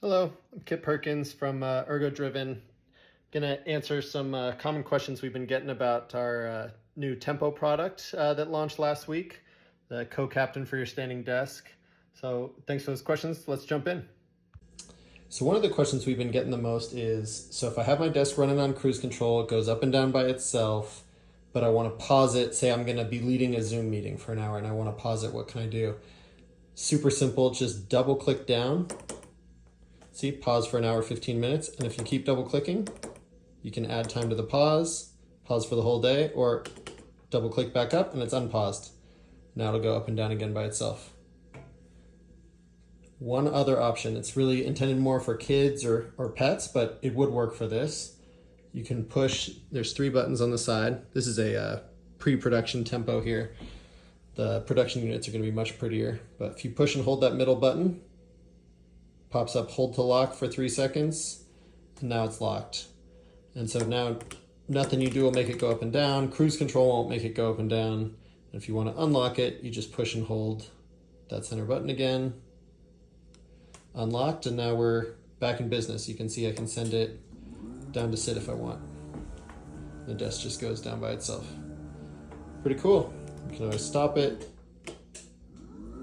Hello, I'm Kit Perkins from Ergodriven. Gonna answer some common questions we've been getting about our new Tempo product that launched last week, the co-captain for your standing desk. So thanks for those questions. Let's jump in. So one of the questions we've been getting the most is, so if I have my desk running on cruise control, it goes up and down by itself, but I want to pause it. Say I'm gonna be leading a Zoom meeting for an hour and I want to pause it. What can I do? Super simple, just double click down. See, pause for an hour, 15 minutes. And if you keep double clicking, you can add time to the pause for the whole day, or double click back up and it's unpaused. Now it'll go up and down again by itself. One other option, it's really intended more for kids or pets, but it would work for this. You can push, there's 3 buttons on the side. This is a pre-production Tempo here. The production units are gonna be much prettier, but if you push and hold that middle button, pops up hold to lock for 3 seconds, and now it's locked. And so now nothing you do will make it go up and down. Cruise control won't make it go up and down. And if you want to unlock it, you just push and hold that center button again. Unlocked, and now we're back in business. You can see I can send it down to sit if I want. The desk just goes down by itself. Pretty cool. You can always stop it,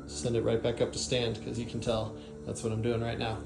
send it right back up to stand, because you can tell that's what I'm doing right now.